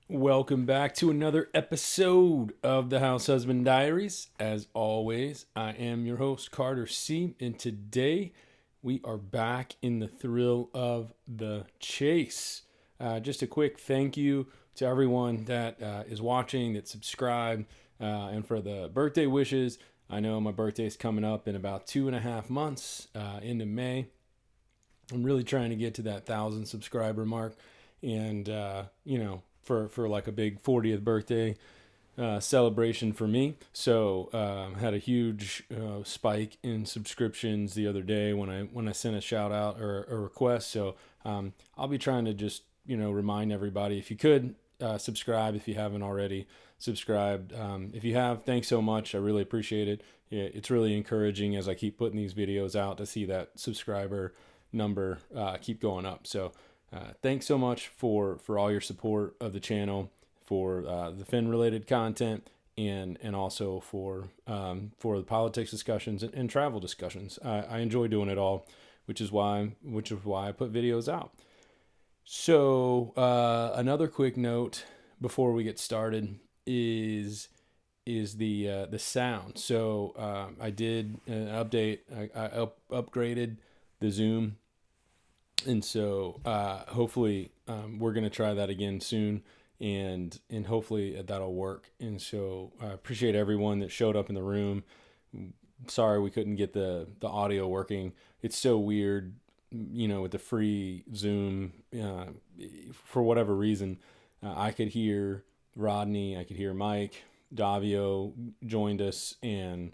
Welcome back to another episode of the House Husband Diaries. As always, I am your host, Carter C., and today we are back in the thrill of the chase. Just a quick thank you to everyone that is watching, that subscribed, and for the birthday wishes. I know my birthday is coming up in about 2.5 months, into May. I'm really trying to get to that 1,000 subscriber mark, and for like a big 40th birthday celebration for me. So had a huge spike in subscriptions the other day when I sent a shout out or a request. So I'll be trying to just remind everybody, if you could subscribe if you haven't already subscribed. If you have, thanks so much. I really appreciate it. It's really encouraging as I keep putting these videos out to see that subscriber number keep going up. So thanks so much for all your support of the channel, for the Fenn related content, and also for the politics discussions and travel discussions. I enjoy doing it all, which is why I put videos out. So another quick note before we get started is the sound. So I did an update. I upgraded the Zoom, and so hopefully we're gonna try that again soon, and hopefully that'll work. And so I appreciate everyone that showed up in the room. Sorry we couldn't get the audio working. It's so weird, with the free Zoom. For whatever reason, I could hear Rodney, I could hear Mike, Davio joined us, and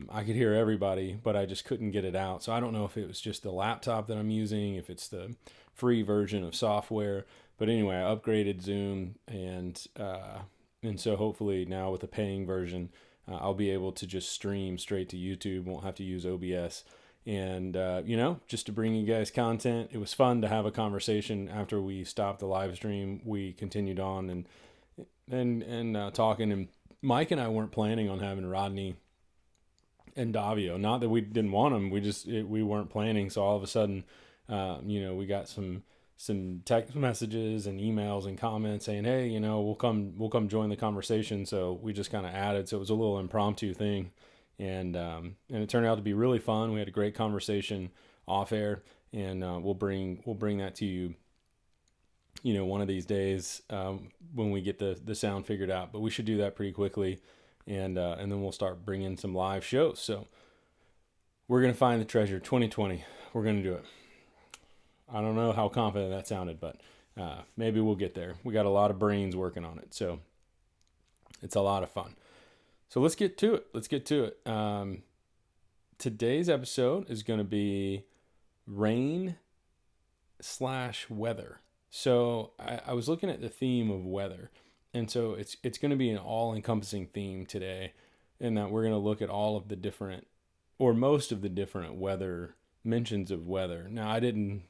I could hear everybody, but I just couldn't get it out. So I don't know if it was just the laptop that I'm using, if it's the free version of software. But anyway, I upgraded Zoom, and so hopefully now with the paying version, I'll be able to just stream straight to YouTube. Won't have to use OBS. And just to bring you guys content. It was fun to have a conversation after we stopped the live stream. We continued on and talking. And Mike and I weren't planning on having Rodney and Davio. Not that we didn't want them, we weren't planning. So all of a sudden, we got some text messages and emails and comments saying, "Hey, we'll come join the conversation." So we just kind of added. So it was a little impromptu thing, and it turned out to be really fun. We had a great conversation off air, and we'll bring that to you. One of these days when we get the sound figured out. But we should do that pretty quickly. And then we'll start bringing some live shows. So we're going to find the treasure. 2020, we're going to do it. I don't know how confident that sounded, but maybe we'll get there. We got a lot of brains working on it, so it's a lot of fun. So let's get to it. Today's episode is going to be rain/weather. So I was looking at the theme of weather. And so it's going to be an all-encompassing theme today, in that we're going to look at all of the different, or most of the different mentions of weather. Now, I didn't,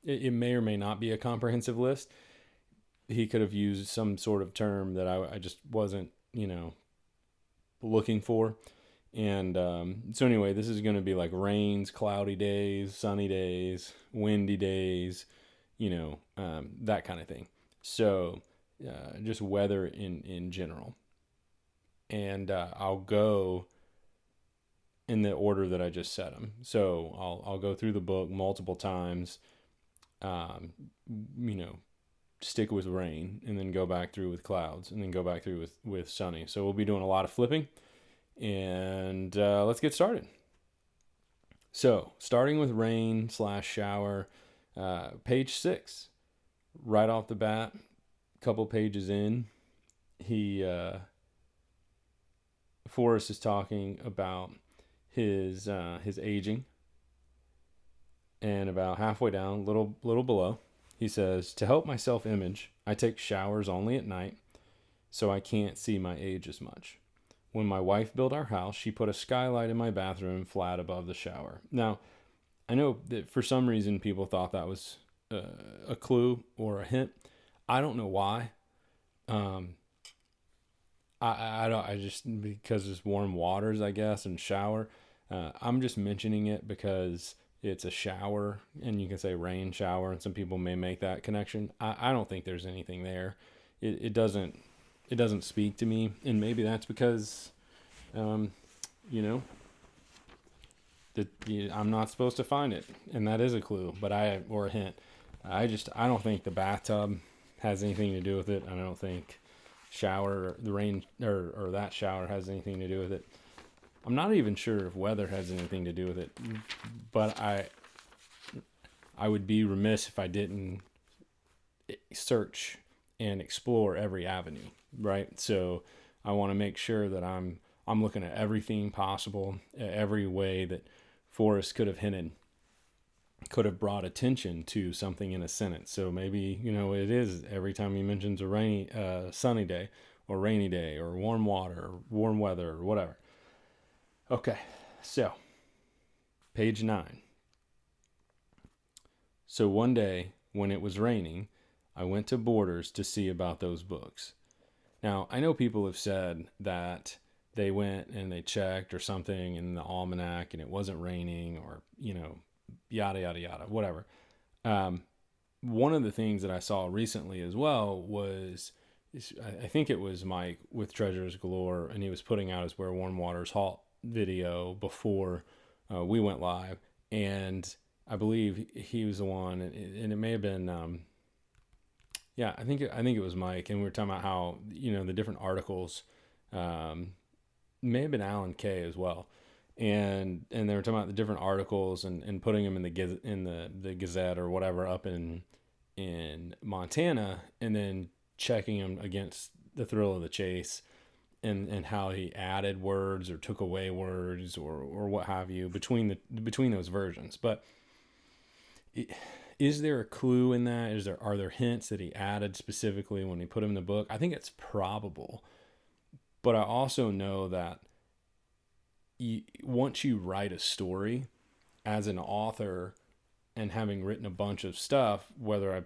it may or may not be a comprehensive list. He could have used some sort of term that I just wasn't, looking for. And so anyway, this is going to be like rains, cloudy days, sunny days, windy days, that kind of thing. So just weather in general. And I'll go in the order that I just set them. So I'll go through the book multiple times, stick with rain, and then go back through with clouds, and then go back through with sunny. So we'll be doing a lot of flipping, and let's get started. So starting with rain/shower, page 6, right off the bat, couple pages in, Forrest is talking about his aging, and about halfway down, little below, he says, "To help my self-image, I take showers only at night, so I can't see my age as much. When my wife built our house, she put a skylight in my bathroom flat above the shower." Now, I know that for some reason people thought that was a clue or a hint. I don't know why. I just, because it's warm waters, I guess, and shower. I'm just mentioning it because it's a shower, and you can say rain shower, and some people may make that connection. I don't think there's anything there. It doesn't speak to me, and maybe that's because, um, you know, I'm not supposed to find it, and that is a clue, or a hint. I don't think the bathtub has anything to do with it. I don't think the rain or that shower has anything to do with it. I'm not even sure if weather has anything to do with it, but I would be remiss if I didn't search and explore every avenue, right? So I want to make sure that I'm looking at everything possible, every way that Forrest could have hinted, could have brought attention to something in a sentence. So maybe, it is every time he mentions a sunny day or rainy day or warm water or warm weather or whatever. Okay, so page 9. So one day when it was raining, I went to Borders to see about those books. Now, I know people have said that they went and they checked or something in the almanac and it wasn't raining, or, yada, yada, yada, whatever. One of the things that I saw recently as well was, I think it was Mike with Treasures Galore, and he was putting out his Where Warm Waters Halt video before we went live. And I believe he was the one, and it may have been, I think it was Mike, and we were talking about how, the different articles, may have been Alan Kay as well, and they were talking about the different articles and putting them in the Gazette or whatever up in Montana, and then checking them against the Thrill of the Chase, and how he added words or took away words or what have you between those versions. But is there a clue in that? Are there hints that he added specifically when he put them in the book? I think it's probable. But I also know that once you write a story as an author, and having written a bunch of stuff, whether I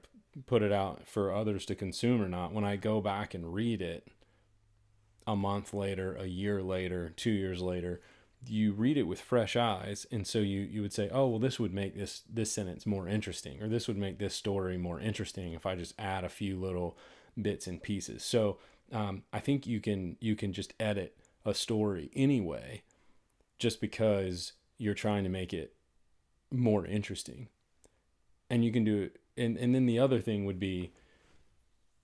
put it out for others to consume or not, when I go back and read it a month later, a year later, 2 years later, you read it with fresh eyes. And so you would say, oh, well, this would make this sentence more interesting, or this would make this story more interesting if I just add a few little bits and pieces. So I think you can just edit a story anyway, just because you're trying to make it more interesting. And you can do it. And then the other thing would be,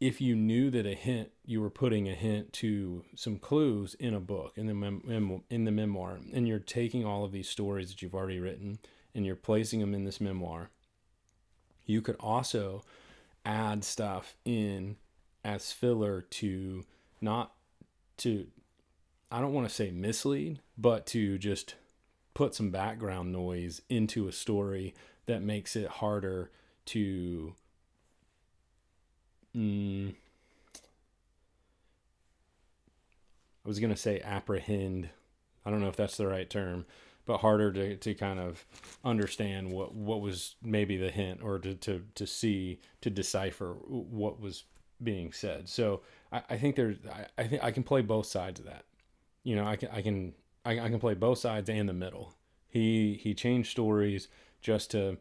if you knew that you were putting a hint to some clues in a book, in the memoir, and you're taking all of these stories that you've already written and you're placing them in this memoir, you could also add stuff in as filler to I don't want to say mislead, but to just put some background noise into a story that makes it harder to I was going to say apprehend. I don't know if that's the right term, but harder to kind of understand what was maybe the hint, or to see, to decipher what was being said. So I think I think I can play both sides of that. I can play both sides and the middle. He changed stories just to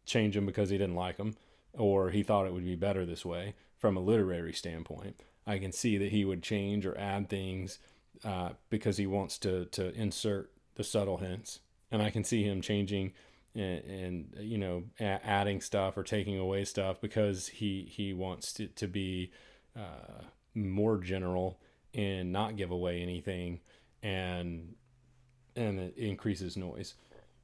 change them because he didn't like them, or he thought it would be better this way. From a literary standpoint, I can see that he would change or add things because he wants to insert the subtle hints, and I can see him changing and adding stuff or taking away stuff because he wants to be more general and not give away anything, and it increases noise,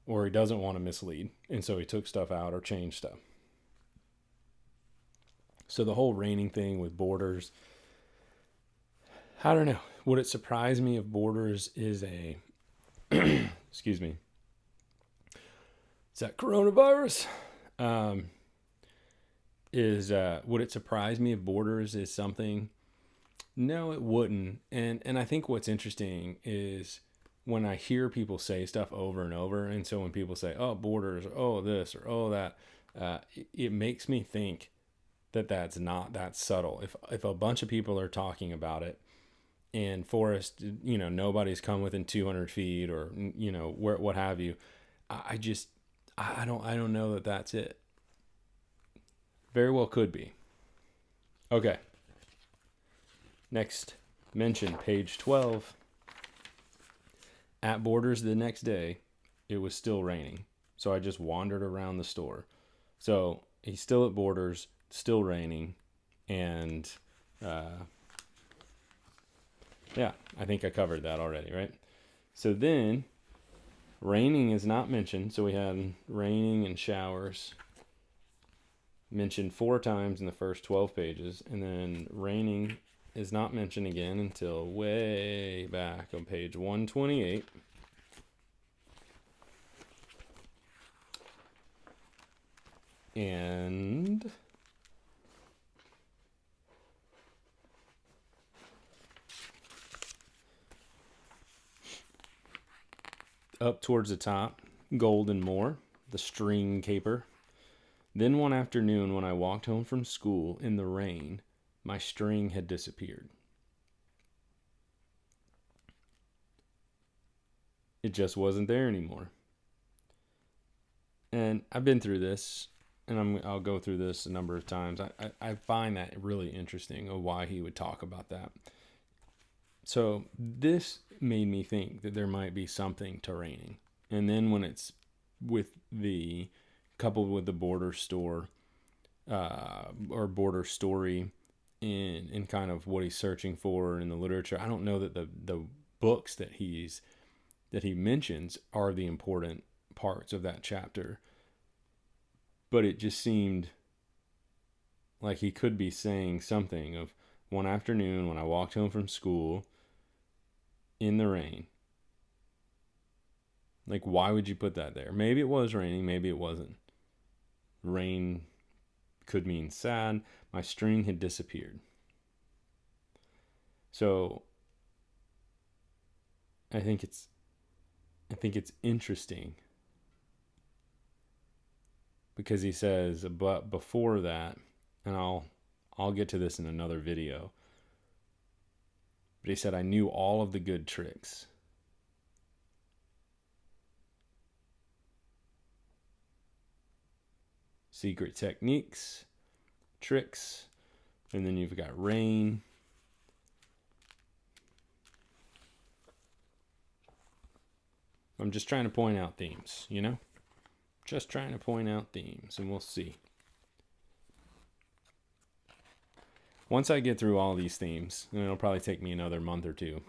or he doesn't want to mislead, and so he took stuff out or changed stuff. So the whole raining thing with Borders, I don't know. Would it surprise me if Borders is a excuse me, is that coronavirus? Would it surprise me if Borders is something? No, it wouldn't. And I think what's interesting is when I hear people say stuff over and over, and so when people say, oh, Borders, or oh, this, or oh, that, it makes me think that that's not that subtle. If a bunch of people are talking about it, and Forrest, nobody's come within 200 feet, or, what have you, I just, I don't know that that's it. Very well could be. Okay. Next mention, page 12. At Borders the next day, it was still raining. So I just wandered around the store. So he's still at Borders, still raining. And yeah, I think I covered that already, right? So then raining is not mentioned. So we had raining and showers mentioned 4 times in the first 12 pages. And then raining is not mentioned again until way back on page 128. And up towards the top, gold and more, the string caper. Then one afternoon when I walked home from school in the rain, my string had disappeared. It just wasn't there anymore. And I've been through this, and I'll go through this a number of times. I find that really interesting of why he would talk about that. So this made me think that there might be something to raining. And then when it's coupled with the border store or border story in kind of what he's searching for in the literature, I don't know that the books that he mentions are the important parts of that chapter. But it just seemed like he could be saying something of one afternoon when I walked home from school in the rain. Like, why would you put that there? Maybe it was raining, maybe it wasn't. Rain could mean sad. My string had disappeared. So I think it's interesting because he says, but before that, and I'll get to this in another video, but he said, I knew all of the good tricks. Secret techniques, tricks, and then you've got rain. I'm just trying to point out themes, you know? Just trying to point out themes, and we'll see. Once I get through all these themes, and it'll probably take me another month or two,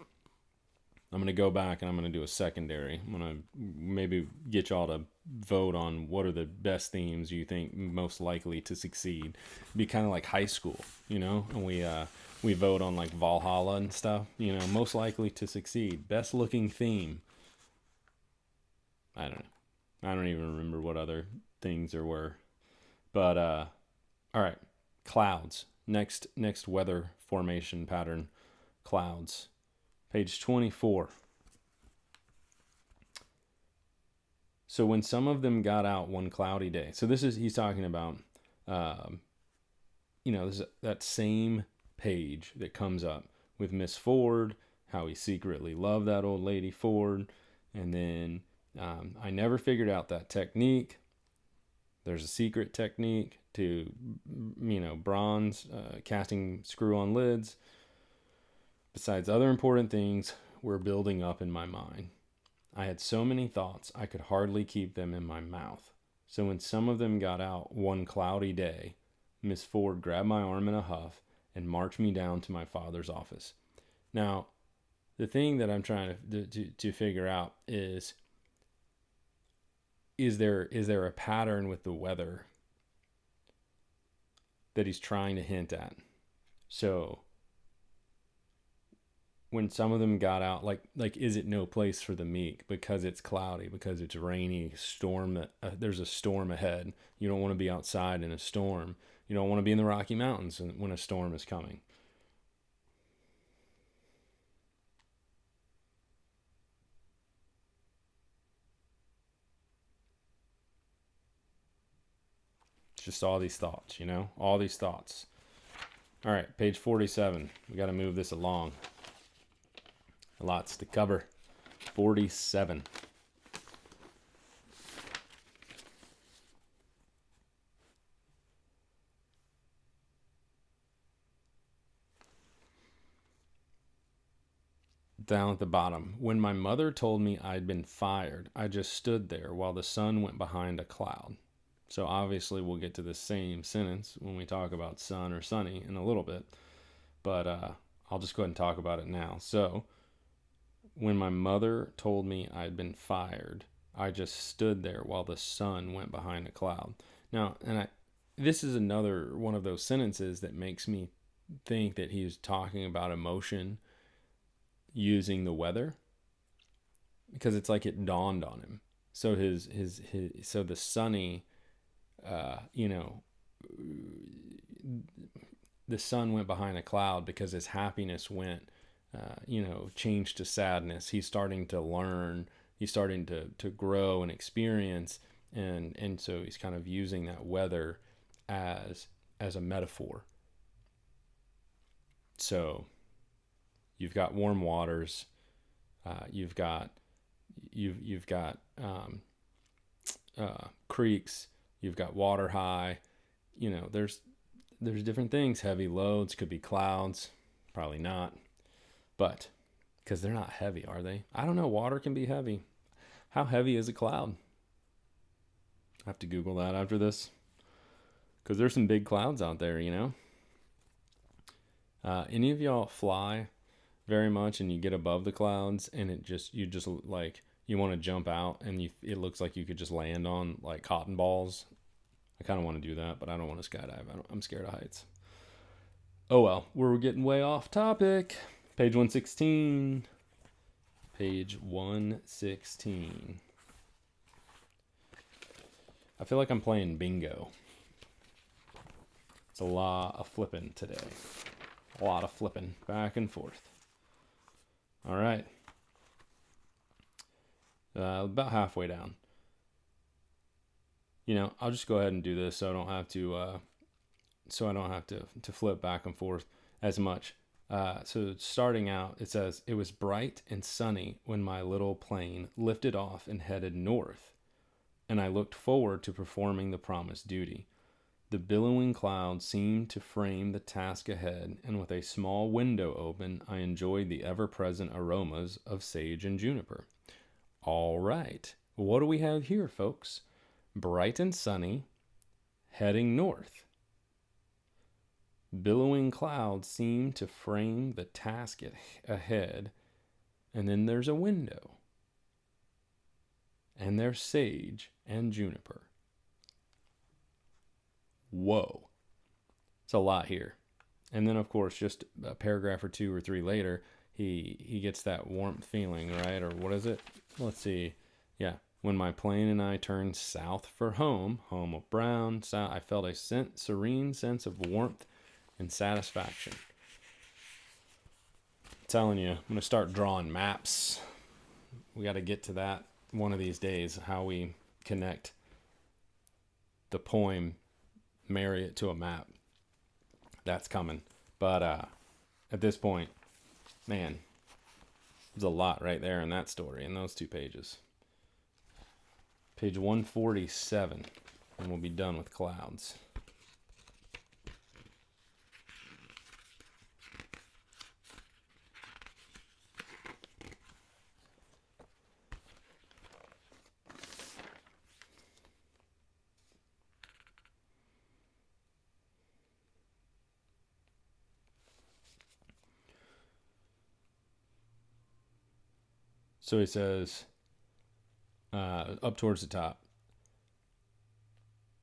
I'm going to go back and I'm going to do a secondary. I'm going to maybe get y'all to vote on what are the best themes you think most likely to succeed. It'd be kind of like high school, you know? And we vote on like Valhalla and stuff, you know, most likely to succeed. Best looking theme. I don't know. I don't even remember what other things there were. But all right, clouds. Next weather formation pattern, clouds. Page 24. So when some of them got out one cloudy day. So he's talking about, that same page that comes up with Miss Ford, how he secretly loved that old lady Ford. And then I never figured out that technique. There's a secret technique to, bronze, casting screw-on lids. Besides other important things were building up in my mind. I had so many thoughts I could hardly keep them in my mouth. So when some of them got out one cloudy day, Miss Ford grabbed my arm in a huff and marched me down to my father's office. Now, the thing that I'm trying to figure out is there a pattern with the weather that he's trying to hint at? So when some of them got out, like is it no place for the meek because it's cloudy, because it's rainy, there's a storm ahead. You don't want to be outside in a storm. You don't want to be in the Rocky Mountains when a storm is coming. It's just all these thoughts, all these thoughts. All right, page 47. We got to move this along. Lots to cover. 47. down at the bottom. When my mother told me I'd been fired, I just stood there while the sun went behind a cloud. So obviously we'll get to the same sentence when we talk about sun or sunny in a little bit. But I'll just go ahead and talk about it now. So when my mother told me I'd been fired, I just stood there while the sun went behind a cloud. Now, this is another one of those sentences that makes me think that he's talking about emotion using the weather, because it's like it dawned on him. So so the sunny, the sun went behind a cloud because his happiness went, changed to sadness. He's starting to learn. He's starting to grow and experience, and so he's kind of using that weather as a metaphor. So you've got warm waters, you've got creeks, you've got water high. There's different things. Heavy loads, could be clouds, probably not, but because they're not heavy, are they? I don't know. Water can be heavy. How heavy is a cloud? I have to Google that after this, because there's some big clouds out there. Any of y'all fly very much and you get above the clouds and you just like you want to jump out and it looks like you could just land on like cotton balls? I kind of want to do that, but I don't want to skydive. I'm scared of heights. Oh well, we're getting way off topic. Page 116. Page 116. I feel like I'm playing bingo. It's a lot of flipping today. A lot of flipping back and forth. All right. About halfway down. I'll just go ahead and do this so I don't have to flip back and forth as much. So starting out, it says, "It was bright and sunny when my little plane lifted off and headed north, and I looked forward to performing the promised duty. The billowing clouds seemed to frame the task ahead, and with a small window open, I enjoyed the ever-present aromas of sage and juniper." All right, what do we have here, folks? Bright and sunny, heading north. Billowing clouds seem to frame the task ahead, and then there's a window. And there's sage and juniper. Whoa. It's a lot here. And then, of course, just a paragraph or two or three later, he gets that warmth feeling, right? Or what is it? Let's see. Yeah. "When my plane and I turned south for home of brown, I felt a serene sense of warmth and satisfaction." I'm telling you, I'm going to start drawing maps. We got to get to that one of these days, how we connect the poem, marry it to a map. That's coming. But at this point, man, there's a lot right there in that story, in those 2 pages. Page 147, and we'll be done with clouds. So he says, up towards the top,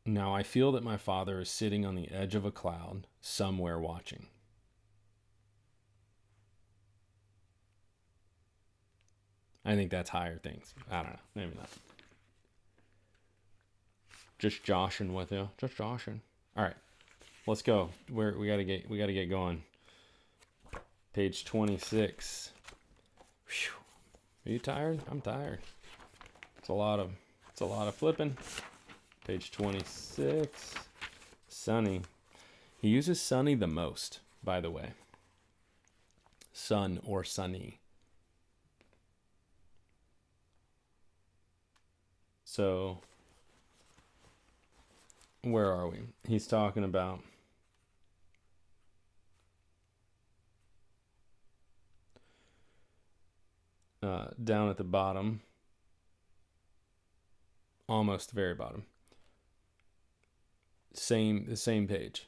"Now I feel that my father is sitting on the edge of a cloud, somewhere watching." I think that's higher things. I don't know. Maybe not. Just joshing with you. Just joshing. All right. Let's go. We gotta get going. Page 26. Whew. Are you tired? I'm tired. It's a lot of flipping. Page 26. Sunny. He uses sunny the most, by the way. Sun or sunny. So, where are we? He's talking about down at the bottom, almost the very bottom. The same page.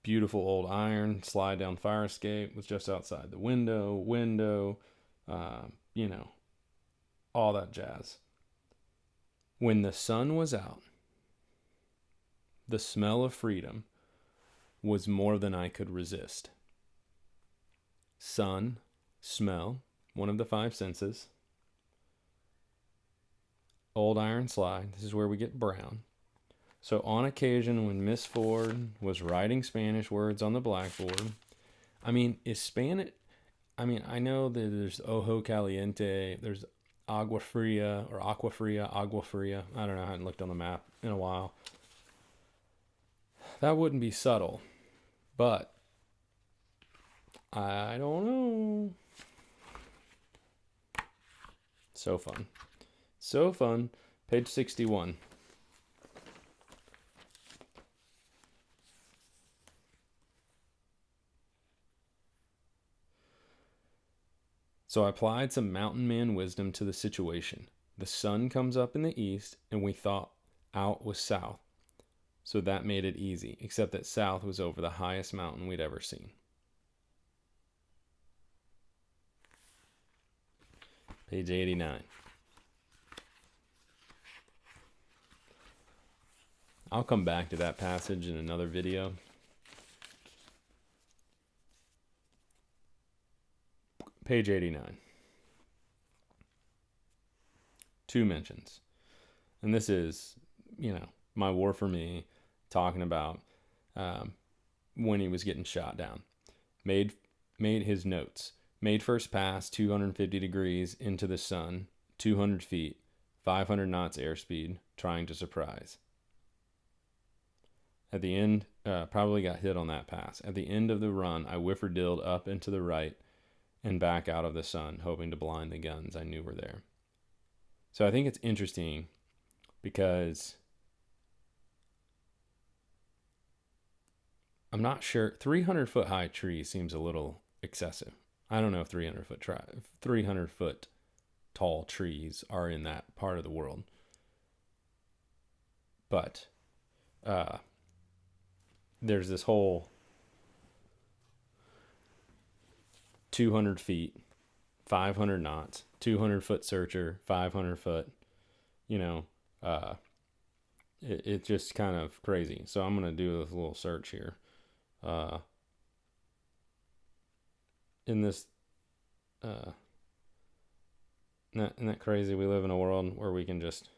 Beautiful old iron slide down fire escape was just outside the window, all that jazz. When the sun was out, the smell of freedom was more than I could resist. Sun, smell, one of the five senses. Old iron slide, this is where we get brown. So on occasion when Miss Ford was writing Spanish words on the blackboard, I mean, is Spanish, I mean, I know that there's ojo caliente, there's agua fria, agua fria. I don't know, I hadn't looked on the map in a while. That wouldn't be subtle, but I don't know. So fun. So fun. Page 61. So I applied some mountain man wisdom to the situation. The sun comes up in the east, and we thought out was south. So that made it easy, except that south was over the highest mountain we'd ever seen. Page 89. I'll come back to that passage in another video. Page 89. Two mentions. And this is, my war for me, talking about when he was getting shot down. Made his notes. Made first pass 250 degrees into the sun, 200 feet, 500 knots airspeed, trying to surprise. At the end, probably got hit on that pass. At the end of the run, I whifferdilled up into the right and back out of the sun, hoping to blind the guns I knew were there. So I think it's interesting because I'm not sure. 300-foot high tree seems a little excessive. I don't know if 300-foot tall trees are in that part of the world. But there's this whole 200 feet, 500 knots, 200-foot searcher, 500 foot, it's just kind of crazy. So I'm going to do a little search here. In this, isn't that crazy? We live in a world where we can just,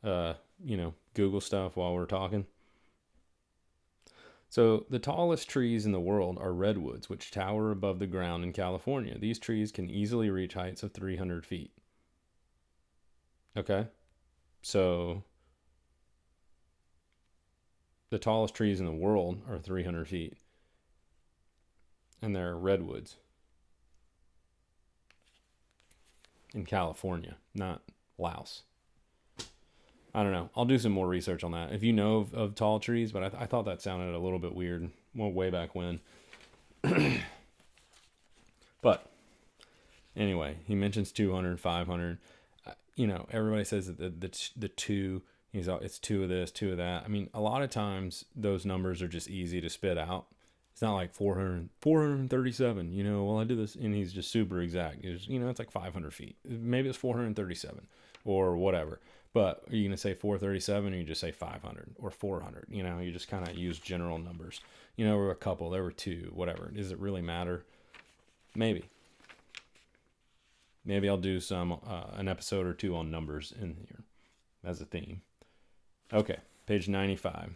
Google stuff while we're talking. So the tallest trees in the world are redwoods, which tower above the ground in California. These trees can easily reach heights of 300 feet. Okay? So the tallest trees in the world are 300 feet. And they're redwoods. In California, not Laos. I don't know. I'll do some more research on that. If you know of tall trees, but I thought that sounded a little bit weird. Well, way back when. But anyway, he mentions 200, 500. Everybody says that the two, it's two of this, two of that. I mean, a lot of times those numbers are just easy to spit out. It's not like 437, well, I did this, and he's just super exact. It's like 500 feet. Maybe it's 437 or whatever. But are you going to say 437 or you just say 500 or 400? You just kind of use general numbers. There were a couple, there were two, whatever. Does it really matter? Maybe. Maybe I'll do an episode or two on numbers in here as a theme. Okay, page 95.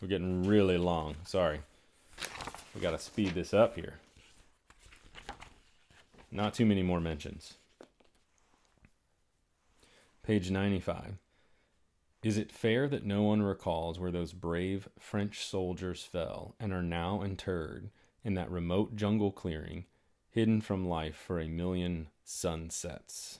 We're getting really long. Sorry. We got to speed this up here. Not too many more mentions. Page 95. Is it fair that no one recalls where those brave French soldiers fell and are now interred in that remote jungle clearing, hidden from life for 1,000,000 sunsets?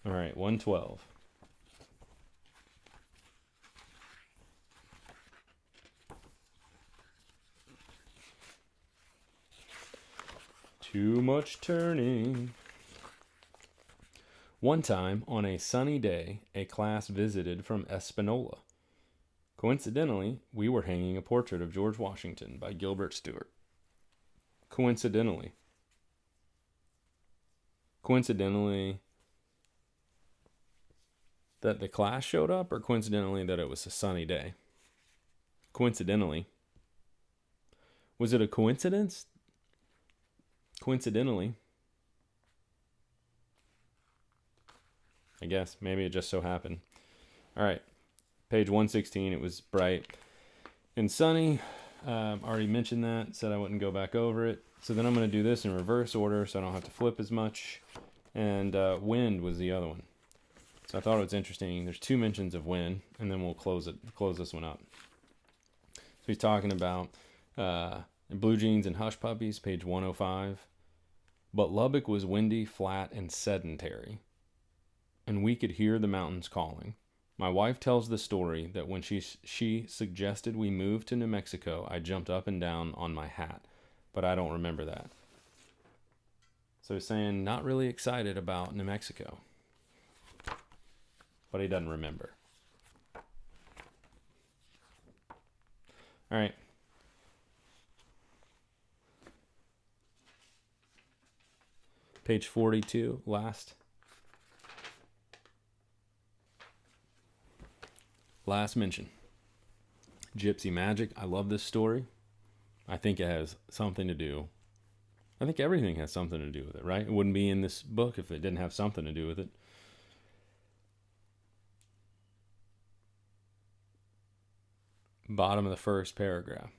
All right, 112. Too much turning. One time, on a sunny day, a class visited from Espanola. Coincidentally, we were hanging a portrait of George Washington by Gilbert Stuart. Coincidentally that the class showed up, or coincidentally that it was a sunny day? Coincidentally. Was it a coincidence? Coincidentally. I guess. Maybe it just so happened. All right. Page 116. It was bright and sunny. Already mentioned that. Said I wouldn't go back over it. So then I'm going to do this in reverse order so I don't have to flip as much. And wind was the other one. So I thought it was interesting. There's 2 mentions of wind, and then we'll close this one up. So he's talking about Blue Jeans and Hush Puppies, page 105. But Lubbock was windy, flat, and sedentary, and we could hear the mountains calling. My wife tells the story that when she suggested we move to New Mexico, I jumped up and down on my hat, but I don't remember that. So he's saying not really excited about New Mexico, but he doesn't remember. All right. Page 42, last mention. Gypsy Magic. I love this story. I think it has something to do. I think everything has something to do with it, right? It wouldn't be in this book if it didn't have something to do with it. Bottom of the first paragraph.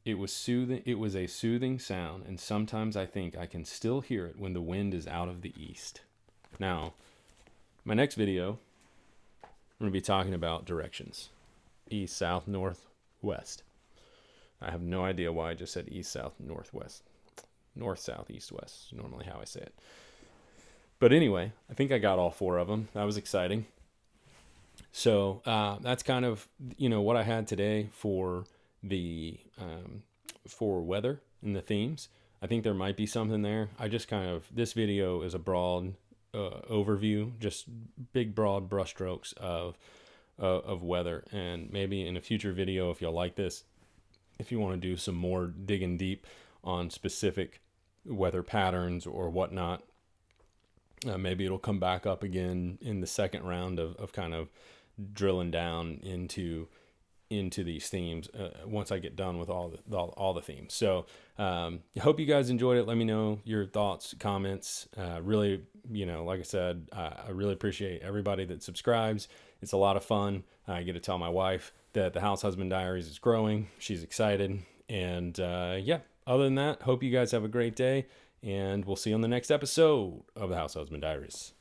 It was soothing. It was a soothing sound, and sometimes I think I can still hear it when the wind is out of the east. Now, my next video, I'm going to be talking about directions. East, south, north, west. I have no idea why I just said east, south, northwest. North, south, east, west is normally how I say it. But anyway, I think I got all 4 of them. That was exciting. So that's kind of, what I had today for the for weather and the themes. I think there might be something there. I just this video is a broad overview, just big broad brushstrokes of weather. And maybe in a future video, if y'all like this, if you want to do some more digging deep on specific weather patterns or whatnot, maybe it'll come back up again in the second round of kind of drilling down into these themes once I get done with all the themes. So I hope you guys enjoyed it. Let me know your thoughts, comments. Really, like I said, I really appreciate everybody that subscribes. It's a lot of fun. I get to tell my wife that the House Husband Diaries is growing. She's excited. And other than that, hope you guys have a great day, and we'll see you on the next episode of the House Husband Diaries.